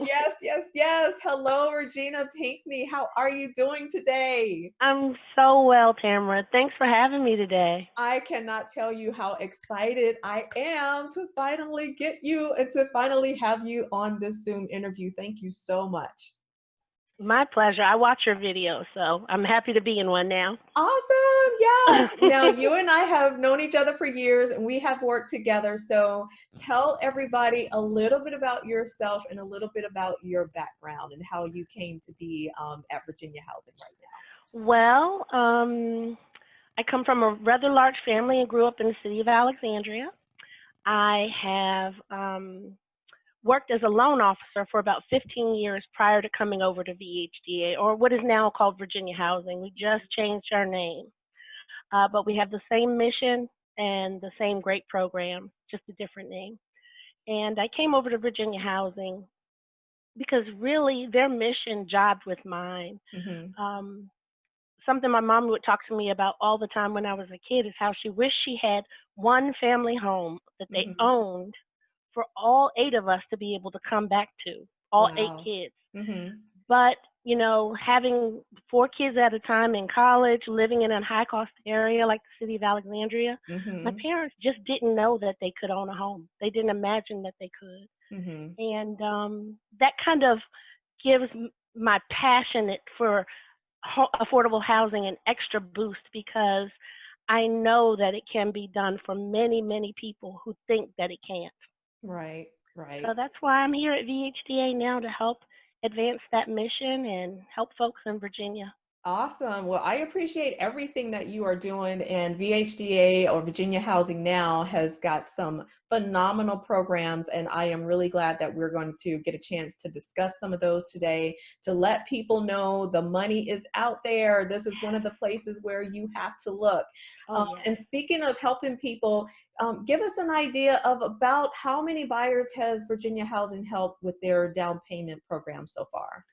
Yes, yes, yes. Hello, Regina Pinkney. How are you doing today? I'm so well, Tamara. Thanks for having me today. I cannot tell you how excited I am to finally get you and to finally have you on this Zoom interview. Thank you so much. My pleasure. I watch your videos, so I'm happy to be in one now. Awesome. Yes. Now, you and I have known each other for years and we have worked together. So, tell everybody a little bit about yourself and a little bit about your background and how you came to be at Virginia Housing right Well, I come from a rather large family and grew up in the city of Alexandria. I have worked as a loan officer for about 15 years prior to coming over to VHDA, or what is now called Virginia Housing. We just changed our name, but we have the same mission and the same great program, just a different name. And I came over to Virginia Housing because really their mission jibed with mine. now. Um, Something my mom would talk to me about all the time when I was a kid is how she wished she had one family home that they Hmm. owned for all 8 of us to be able to come back to, all 8 Wow. kids. Hmm. But, having 4 kids at a time in college, living in a high cost area like the city of Alexandria, my Hmm. parents just didn't know that they could own a home. They didn't imagine that they could. Hmm. And that kind of gives my passion for affordable housing an extra boost because I know that it can be done for many, many people who think that it can't. Right, right. So that's why I'm here at VHDA now to help advance that mission and help folks in Virginia. Awesome. Well, I appreciate everything that you are doing, and VHDA or Virginia Housing Now has got some phenomenal programs, and I am really glad that we're going to get a chance to discuss some of those today to let people know the money is out there. This is one of the places where you have to look. Oh, yes. And speaking of helping people, give us an idea of about how many buyers has Virginia Housing helped with their down payment program so far?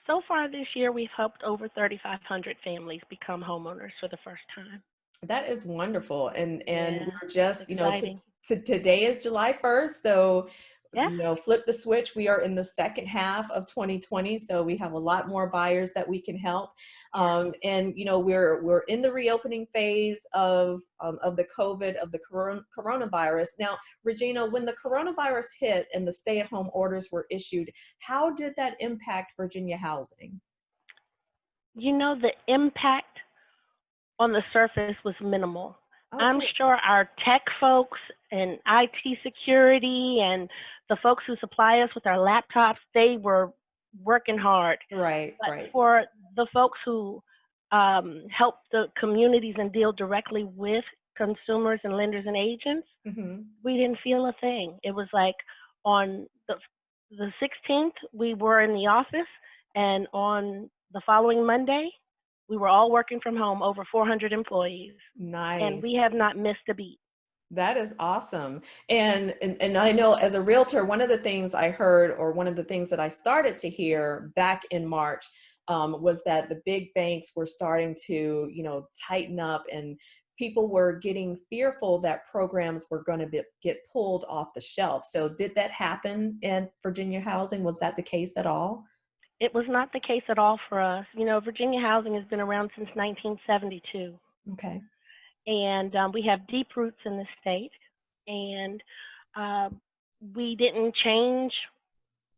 So far this year, we've helped over 3,500 families become homeowners for the first time. That is wonderful. And Yeah, we're it's just, exciting. today is July 1st. So, Yeah. flip the switch. We are in the second half of 2020. So we have a lot more buyers that we can help. Yes. And we're in the reopening phase of the COVID, of the coronavirus. Now, Regina, when the coronavirus hit and the stay-at-home orders were issued, how did that impact Virginia housing? The impact on the surface was minimal. I'm Okay. sure our tech folks and IT security and the folks who supply us with our laptops, they were working hard. Right, But right. for the folks who help the communities and deal directly with consumers and lenders and agents, Hmm. we didn't feel a thing. It was like on the 16th, we were in the office, and on the following Monday, we were all working from home, over 400 employees, and we Nice. have not missed a beat. That is awesome. And I know as a realtor, one of the things I heard, or one of the things that I started to hear back in March, was that the big banks were starting to, tighten up, and people were getting fearful that programs were going to get pulled off the shelf. So did that happen in Virginia Housing? Was that the case at all? It was not the case at all for us. Virginia Housing has been around since 1972, Okay. and we have deep roots in the state, and uh, we didn't change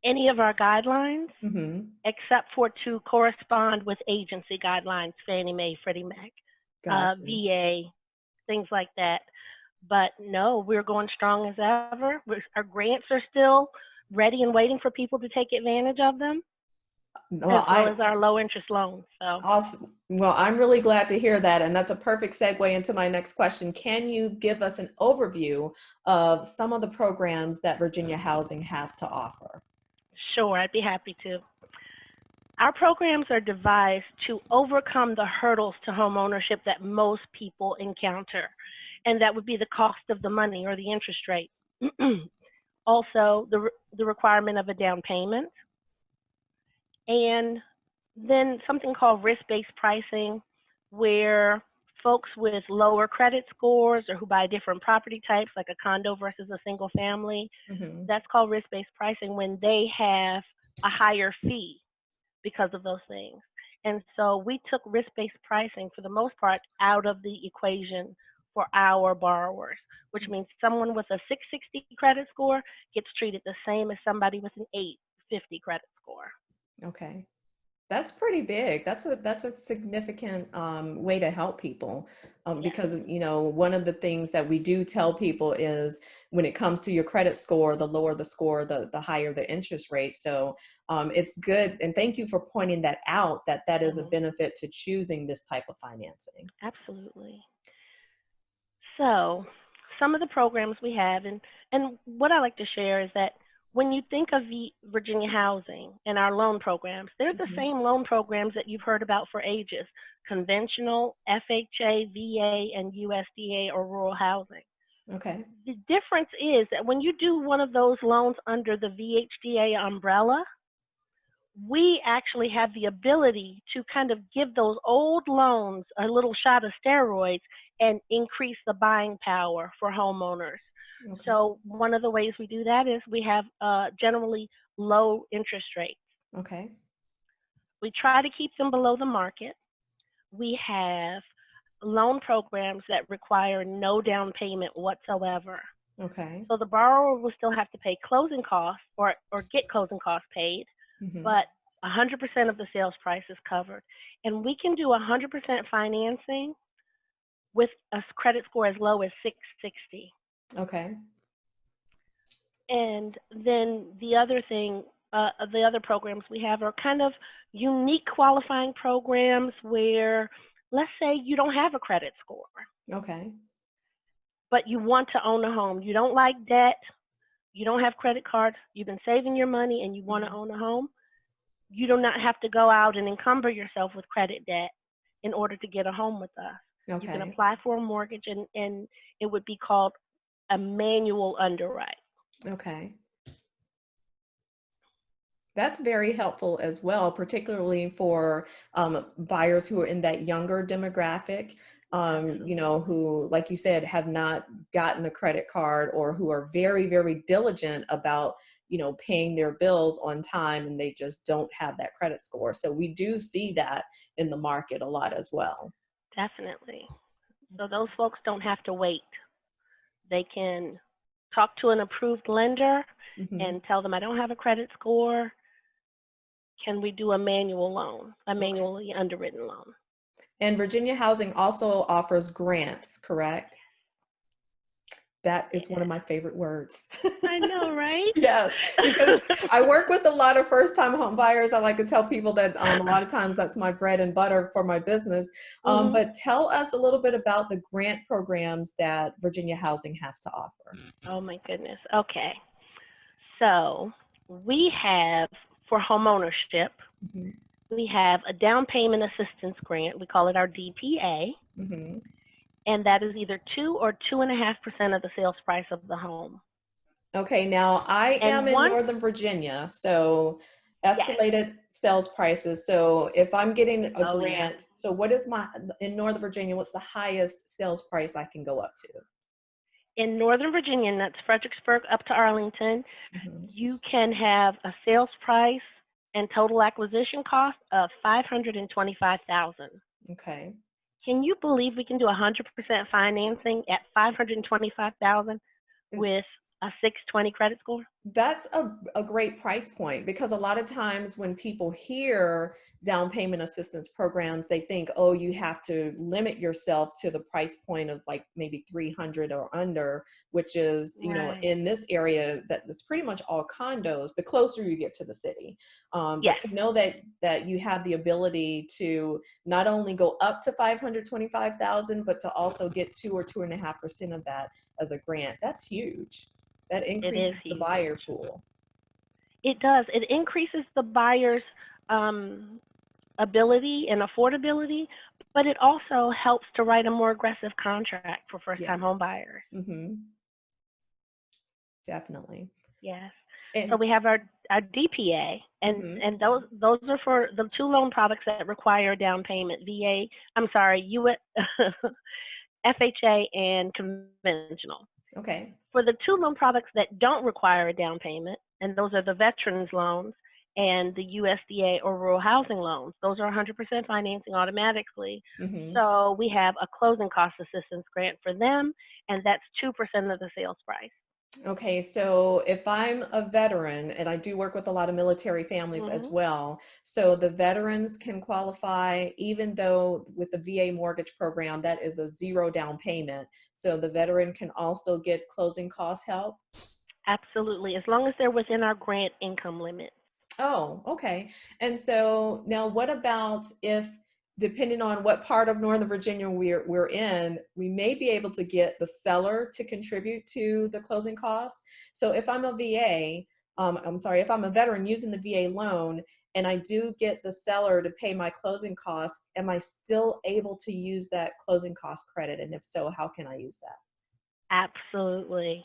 any of our guidelines Mm-hmm. except for to correspond with agency guidelines, Fannie Mae, Freddie Mac, Gotcha. VA, things like that. But no, we're going strong as ever. Our grants are still ready and waiting for people to take advantage of them, as Well, well I as our low interest loans. So Awesome. Well, I'm really glad to hear that. And that's a perfect segue into my next question. Can you give us an overview of some of the programs that Virginia Housing has to offer? sure, I'd be happy to. Our programs are devised to overcome the hurdles to home ownership that most people encounter, and that would be the cost of the money or the interest rate. Also, the requirement of a down payment, and then something called risk-based pricing, where folks with lower credit scores or who buy different property types, like a condo versus a single family, Hmm. that's called risk-based pricing when they have a higher fee because of those things. And so we took risk-based pricing for the most part out of the equation for our borrowers, which means someone with a 660 credit score gets treated the same as somebody with an 850 credit score. Okay. That's pretty big. That's a significant way to help people, Yes. because one of the things that we do tell people is when it comes to your credit score, the lower the score, the higher the interest rate. So it's good, and thank you for pointing that out. That is a Mhm. benefit to choosing this type of financing. Absolutely. So, some of the programs we have, and what I like to share is that when you think of the Virginia Housing and our loan programs, they're the Mhm. same loan programs that you've heard about for ages: conventional, FHA, VA, and USDA or rural housing. Okay. The difference is that when you do one of those loans under the VHDA umbrella, we actually have the ability to kind of give those old loans a little shot of steroids and increase the buying power for homeowners. Okay. So one of the ways we do that is we have generally low interest rates. Okay. We try to keep them below the market. We have loan programs that require no down payment whatsoever. Okay. So the borrower will still have to pay closing costs or get closing costs paid, Hmm. but 100% of the sales price is covered. And we can do 100% financing with a credit score as low as 660. Okay. And then the other programs we have are kind of unique qualifying programs where, let's say you don't have a credit score, Okay. but you want to own a home. You don't like debt, you don't have credit cards, you've been saving your money, and you want to Mhm. own a home. You do not have to go out and encumber yourself with credit debt in order to get a home with us. You can Okay. apply for a mortgage, and it would be called a manual underwrite. Okay. That's very helpful as well, particularly for buyers who are in that younger demographic, Absolutely. who, like you said, have not gotten a credit card, or who are very, very diligent about, paying their bills on time, and they just don't have that credit score. So we do see that in the market a lot as well. Definitely. So those folks don't have to wait. They can talk to an approved lender Hmm. and tell them, I don't have a credit score. Can we do a manual loan, a Okay. manually underwritten loan? And Virginia Housing also offers grants, correct? That is one Yeah. of my favorite words. I know, right? Yes, because I work with a lot of first-time home buyers. I like to tell people that a lot of times that's my bread and butter for my business. Hmm. But tell us a little bit about the grant programs that Virginia Housing has to offer. Oh my goodness. Okay. So we have for homeownership, Hmm. we have a down payment assistance grant. We call it our DPA, Hmm. and that is either 2 or 2.5% of the sales price of the home. Okay, now I am And in once, Northern Virginia, so yes, escalated sales prices. So if I'm getting a oh yeah. grant, so what is in Northern Virginia, what's the highest sales price I can go up to? In Northern Virginia, and that's Fredericksburg up to Arlington, Hmm. you can have a sales price and total acquisition cost of 525,000. Okay. Can you believe we can do 100% financing at 525,000 with a 620 credit score? That's a great price point, because a lot of times when people hear down payment assistance programs, they think, oh, you have to limit yourself to the price point of like maybe 300 or under, which is, Right. in this area that's pretty much all condos, the closer you get to the city. But Yes, to know that you have the ability to not only go up to 525,000, but to also get 2 or 2.5% of that as a grant, that's huge. That it is increases the buyer huge. pool. It does. It increases the buyer's um, ability and affordability, but it also helps to write a more aggressive contract for first-time Yes. home buyers. Hmm. Definitely. Yes. So And we have our DPA, and hmm. and those are for the two loan products that require a down payment. FHA and conventional. Okay. For the two loan products that don't require a down payment, and those are the veterans loans and the USDA or rural housing loans. Those are 100% financing automatically. Mm-hmm. So we have a closing cost assistance grant for them, and that's 2% of the sales price. Okay, so if I'm a veteran, and I do work with a lot of military families as Hmm. well, so the veterans can qualify, even though with the VA mortgage program, that is a zero down payment. So the veteran can also get closing cost help. Absolutely, as long as they're within our grant income limit. Oh, okay. And so now what about if, depending on what part of Northern Virginia we're in, we may be able to get the seller to contribute to the closing costs. So if I'm a VA, I'm sorry, if I'm a veteran using the VA loan and I do get the seller to pay my closing costs, am I still able to use that closing cost credit? And if so, how can I use that? Absolutely.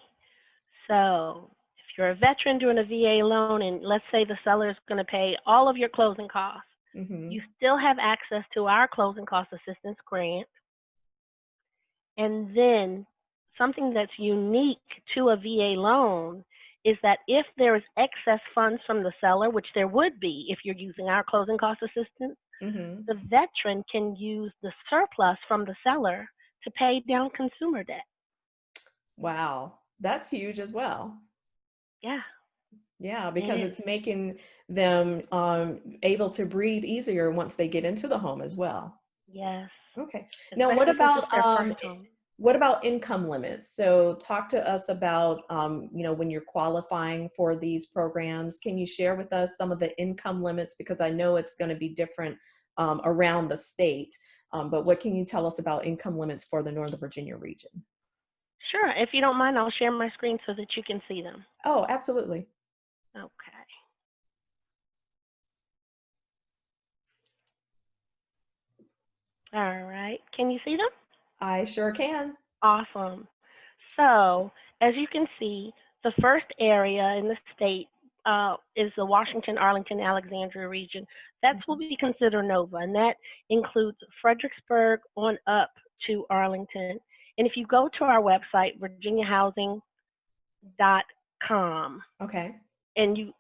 So if you're a veteran doing a VA loan and let's say the seller is going to pay all of your closing costs, Mm-hmm. you still have access to our closing cost assistance grant. And then something that's unique to a VA loan is that if there is excess funds from the seller, which there would be if you're using our closing cost assistance, Mm-hmm. the veteran can use the surplus from the seller to pay down consumer debt. Wow, that's huge as well. Yeah, Yeah, it because is. it's making them able to breathe easier once they get into the home as well. Yes, Okay. Now, especially since it's their first home. what about income limits? So, talk to us about when you're qualifying for these programs. Can you share with us some of the income limits because I know it's going to be different around the state. But what can you tell us about income limits for the Northern Virginia region? Sure, if you don't mind, I'll share my screen so that you can see them. Oh, absolutely. Okay. All right. Can you see them? I sure can. Awesome. So, as you can see, the first area in the state is the Washington, Arlington, Alexandria region. That's what we consider NOVA, and that includes Fredericksburg on up to Arlington. And if you go to our website, virginiahousing.com, Okay. and you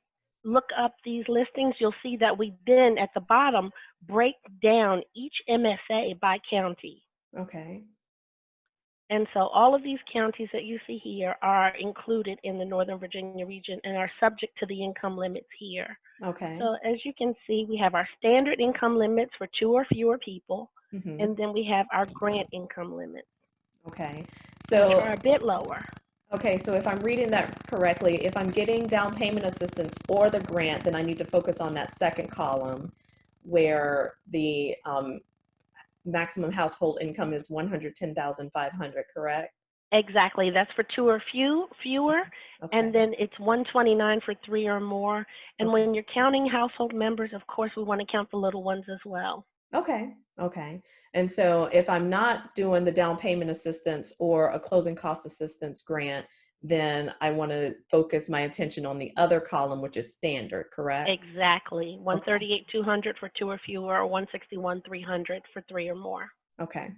look up these listings, you'll see that we then at the bottom break down each MSA by county. Okay. And so all of these counties that you see here are included in the Northern Virginia region and are subject to the income limits here. Okay. So as you can see, we have our standard income limits for 2 or fewer people, Mm-hmm. and then we have our grant income limits, Okay. which So are a bit lower. okay, so if I'm reading that correctly, if I'm getting down payment assistance or the grant, then I need to focus on that second column where the maximum household income is 110,500, correct? Exactly. That's for 2 or fewer, and Okay. then it's 129 for 3 or more. And Okay. when you're counting household members, of course, we want to count the little ones as well. Okay. Okay. And so if I'm not doing the down payment assistance or a closing cost assistance grant, then I want to focus my attention on the other column, which is standard, correct? Exactly. Okay. 138 200 for 2 or fewer, or 161 300 for 3 or more. Okay.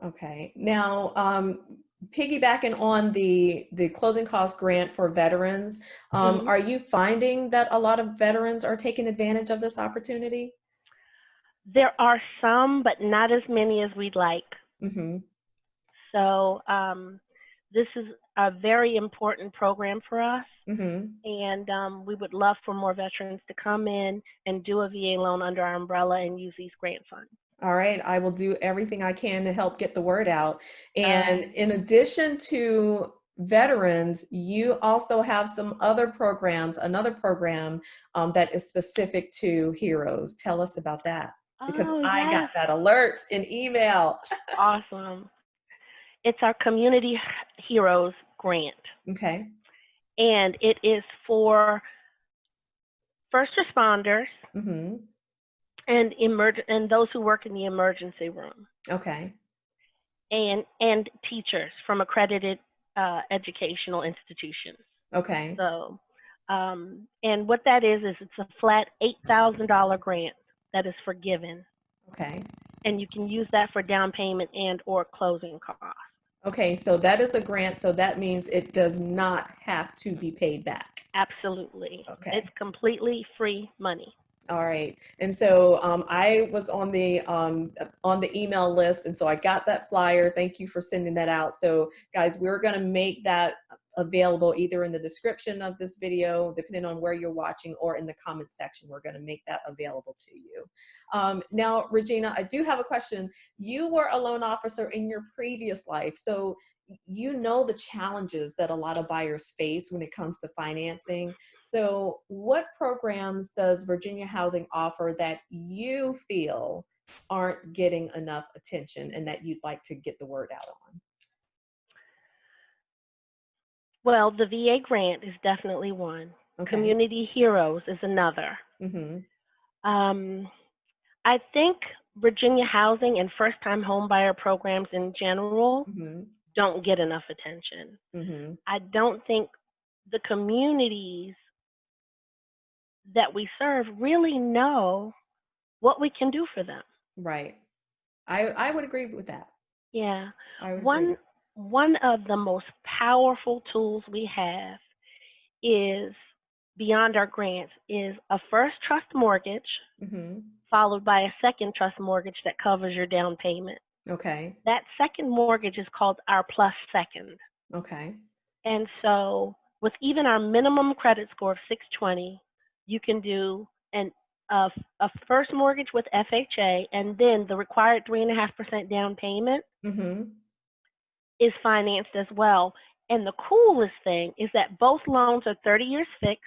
Okay. Now, piggybacking on the closing cost grant for veterans, Hmm. are you finding that a lot of veterans are taking advantage of this opportunity? There are some, but not as many as we'd like. Mm-hmm. So this is a very important program for us, Mm-hmm. and we would love for more veterans to come in and do a VA loan under our umbrella and use these grant funds. All right. I will do everything I can to help get the word out. All And right. in addition to veterans, you also have some other programs, another program that is specific to heroes. Tell us about that because Oh, I got yes. that alerts in email. Awesome. It's our Community Heroes grant, Okay. and it is for first responders Mm-hmm. and those who work in the emergency room, Okay. and teachers from accredited educational institutions. Okay. So, and what that is it's a flat $8,000 grant that is forgiven, Okay. and you can use that for down payment and or closing costs. Okay. So that is a grant. So that means it does not have to be paid back. Absolutely. It's Okay. completely free money. All right. And so I was on the email list, and so I got that flyer. Thank you for sending that out. So guys, we're going to make that available either in the description of this video, depending on where you're watching, or in the comment section. We're going to make that available to you. Now, Regina, I do have a question. You were a loan officer in your previous life, so you know the challenges that a lot of buyers face when it comes to financing. So what programs does Virginia Housing offer that you feel aren't getting enough attention and that you'd like to get the word out on? Well, the VA grant is definitely one. Okay. Community Heroes is another. Mm-hmm. Um, I think Virginia Housing and first-time homebuyer programs in general Mm-hmm. don't get enough attention. Mm-hmm. I don't think the communities that we serve really know what we can do for them. Right. I would agree with that. Yeah. I would One agree. one of the most powerful tools we have is beyond our grants is a first trust mortgage Mm-hmm. followed by a second trust mortgage that covers your down payment. Okay. That second mortgage is called our plus second. Okay. And so with even our minimum credit score of 620, you can do a, a first mortgage with FHA, and then the required 3.5% down payment Mm-hmm. is financed as well. And the coolest thing is that both loans are 30 years fixed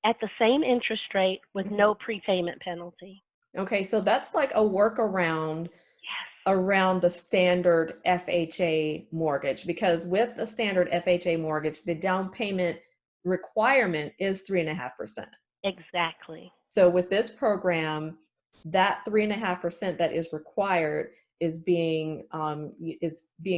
at the same interest rate with Mm-hmm. no prepayment penalty. Okay, so that's like a workaround Yes, around the standard FHA mortgage, because with a standard FHA mortgage, the down payment requirement is 3.5%. exactly. So with this program, that 3.5% that is required is being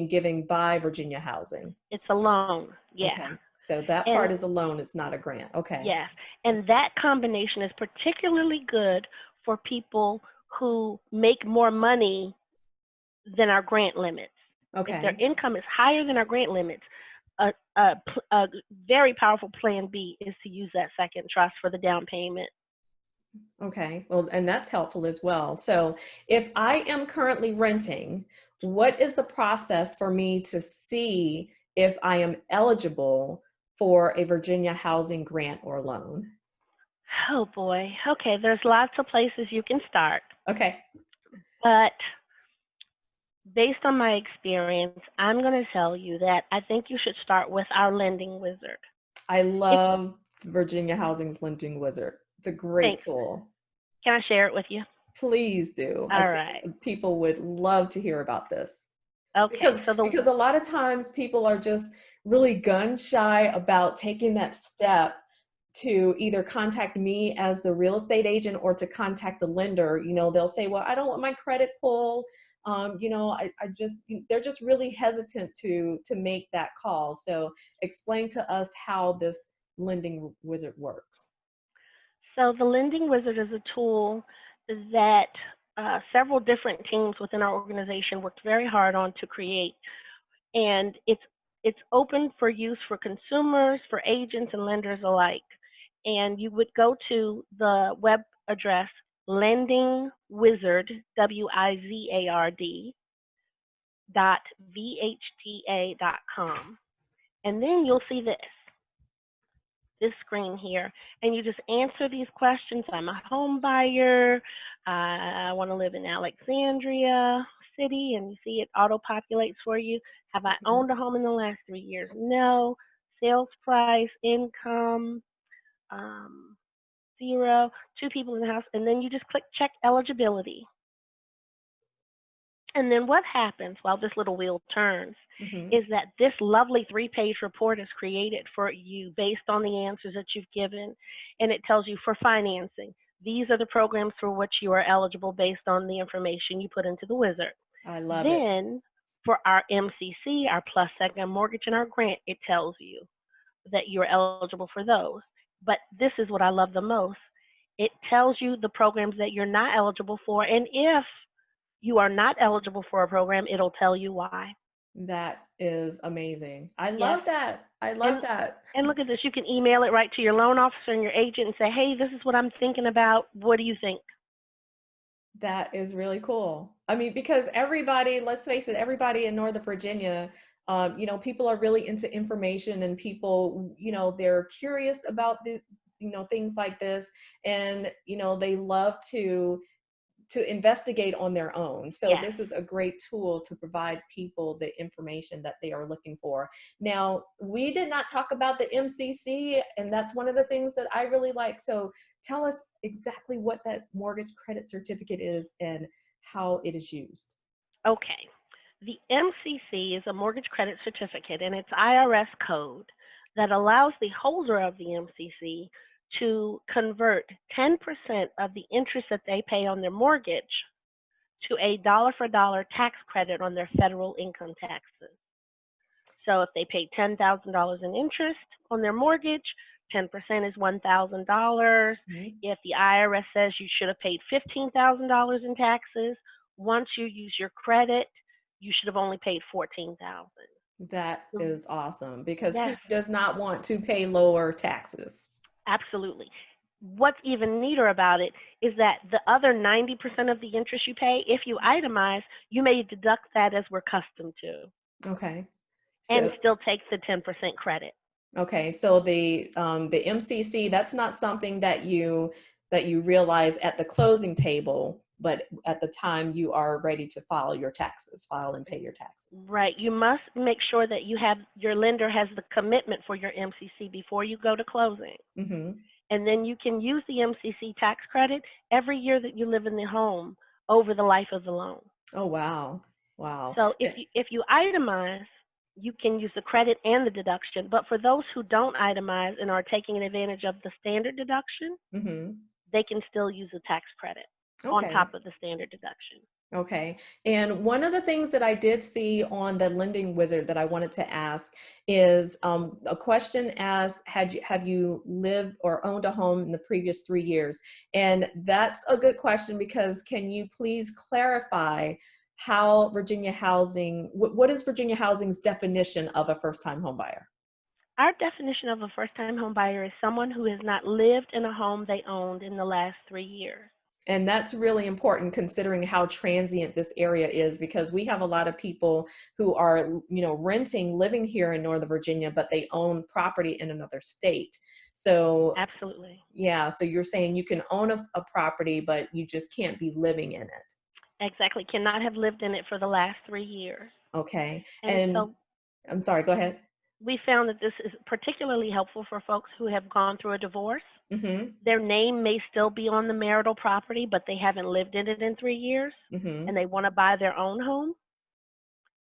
given by Virginia Housing. It's a loan. Yeah. Okay, so that part And is a loan; it's not a grant. Okay. yes, and that combination is particularly good for people who make more money than our grant limits. If their Okay. income is higher than our grant limits, a very powerful plan B is to use that second trust for the down payment. Okay, well, and that's helpful as well. So if I am currently renting, what is the process for me to see if I am eligible for a Virginia housing grant or loan? Oh boy. Okay, there's lots of places you can start, Okay, but based on my experience, I'm going to tell you that I think you should start with our lending wizard. I It's love Virginia Housing's Lending Wizard. It's a great thanks. tool. Can I share it with you? Please do. I All right. think people would love to hear about this. Okay. because So the because a lot of times people are just really gun shy about taking that step to either contact me as the real estate agent or to contact the lender. They'll say, well, I don't want my credit pulled. I just, they're just really hesitant to make that call. So explain to us how this lending wizard works. so the lending wizard is a tool that several different teams within our organization worked very hard on to create, and it's open for use for consumers, for agents, and lenders alike. And you would go to the web address lendingwizard, WIZARD, .vhta.com. And then you'll see this screen here, and you just answer these questions. I'm a home buyer. I want to live in Alexandria City, and you see it auto populates for you. Have I Mhm. owned a home in the last 3 years? No. Sales price, income, um, zero. Two people in the house, and then you just click check eligibility. And then what happens while this little wheel turns Mhm. is that this lovely 3-page report is created for you based on the answers that you've given. And it tells you for financing, these are the programs for which you are eligible based on the information you put into the wizard. I love it. Then for our MCC, our plus second mortgage, and our grant, it tells you that you're eligible for those. But this is what I love the most. It tells you the programs that you're not eligible for, and if you are not eligible for a program, it'll tell you why. That is amazing. I Yes. love that. I love And that. and look at this. You can email it right to your loan officer and your agent and say, "Hey, this is what I'm thinking about. What do you think?" That is really cool. I mean, because everybody, let's face it, everybody in Northern Virginia, people are really into information and people, they're curious about the, things like this. And, they love to investigate on their own. So Yes. this is a great tool to provide people the information that they are looking for. Now, we did not talk about the MCC, and that's one of the things that I really like. So tell us exactly what that mortgage credit certificate is and how it is used. Okay. The MCC is a mortgage credit certificate, and it's IRS code that allows the holder of the MCC to convert 10% of the interest that they pay on their mortgage to a dollar for dollar tax credit on their federal income taxes. So if they paid $10,000 in interest on their mortgage, 10% is $1,000. Mhm. If the IRS says you should have paid $15,000 in taxes, once you use your credit, you should have only paid 14,000. That So is awesome because who yes, does not want to pay lower taxes? absolutely. What's even neater about it is that the other 90% of the interest you pay, if you itemize, you may deduct that as we're accustomed to Okay. and So still take the 10% credit. Okay, so the MCC, that's not something that you realize at the closing table, but at the time you are ready to file and pay your taxes. Right. You must make sure that your lender has the commitment for your MCC before you go to closing. Hmm. And then you can use the MCC tax credit every year that you live in the home over the life of the loan. Oh, wow. Wow. So if you itemize, you can use the credit and the deduction. But for those who don't itemize and are taking advantage of the standard deduction, Hmm. they can still use the tax credit on Okay. top of the standard deduction. Okay. And one of the things that I did see on the lending wizard that I wanted to ask is a question as have you lived or owned a home in the previous 3 years? And that's a good question because can you please clarify how Virginia Housing, what is Virginia Housing's definition of a first-time home buyer? Our definition of a first-time home buyer is someone who has not lived in a home they owned in the last 3 years. And that's really important considering how transient this area is because we have a lot of people who are, renting, living here in Northern Virginia, but they own property in another state. So, Absolutely. yeah, so you're saying you can own a property, but you just can't be living in it. Exactly. Cannot have lived in it for the last 3 years. Okay. And And so I'm sorry, go ahead. we found that this is particularly helpful for folks who have gone through a divorce. Mm-hmm. Their name may still be on the marital property, but they haven't lived in it in 3 years, Mm-hmm. and they want to buy their own home.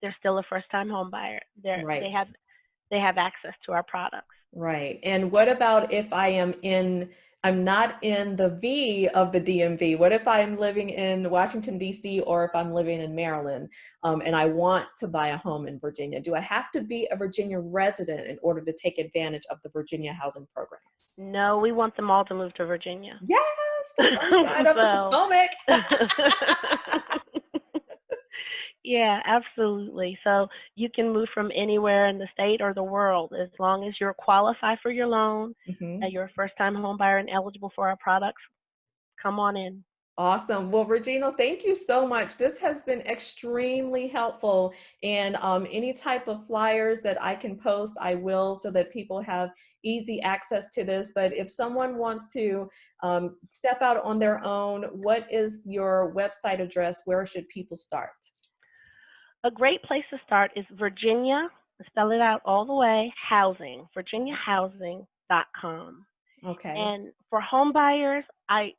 They're still a first-time home buyer. They Right. have access to our products. Right. And what about if I'm not in the V of the DMV? What if I'm living in Washington, D.C., or if I'm living in Maryland, and I want to buy a home in Virginia? Do I have to be a Virginia resident in order to take advantage of the Virginia housing programs? No, we want them all to move to Virginia. Yes, the fun side of the So Potomac. yeah, absolutely. So you can move from anywhere in the state or the world as long as you're qualified for your loan, Hmm. you're a first-time home buyer and eligible for our products. Come on in. Awesome. Well, Regina, thank you so much. This has been extremely helpful. And any type of flyers that I can post, I will so that people have easy access to this. But if someone wants to step out on their own, what is your website address? Where should people start? A great place to start is Virginia, spell it out all the way, housing, virginiahousing.com. Okay. And for home buyers, I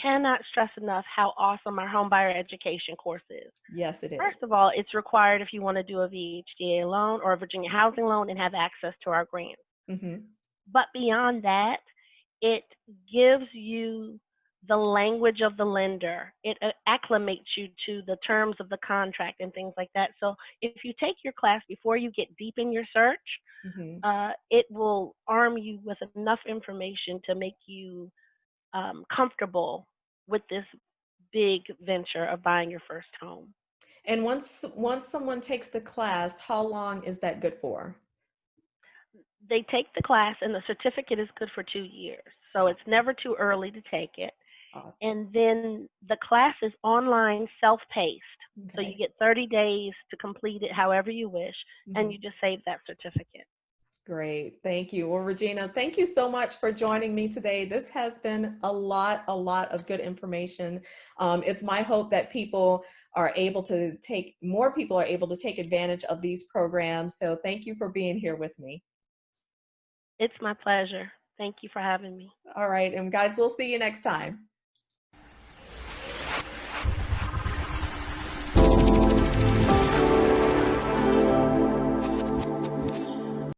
cannot stress enough how awesome our home buyer education course is. Yes, it is. First of all, it's required if you want to do a VHDA loan or a Virginia housing loan and have access to our grants. Hmm. But beyond that, it gives you the language of the lender. It acclimates you to the terms of the contract and things like that. So if you take your class before you get deep in your search, Hmm. it will arm you with enough information to make you comfortable with this big venture of buying your first home. And once someone takes the class, how long is that good for? They take the class, and the certificate is good for 2 years. So it's Awesome. never too early to take it. Awesome. And then the class is online, self-paced. So you Okay. get 30 days to complete it however you wish, and Mhm. you just save that certificate. Great. Thank you. Well, Regina, thank you so much for joining me today. This has been a lot of good information. It's my hope that more people are able to take advantage of these programs. So thank you for being here with me. It's my pleasure. Thank you for having me. All right. And guys, we'll see you next time.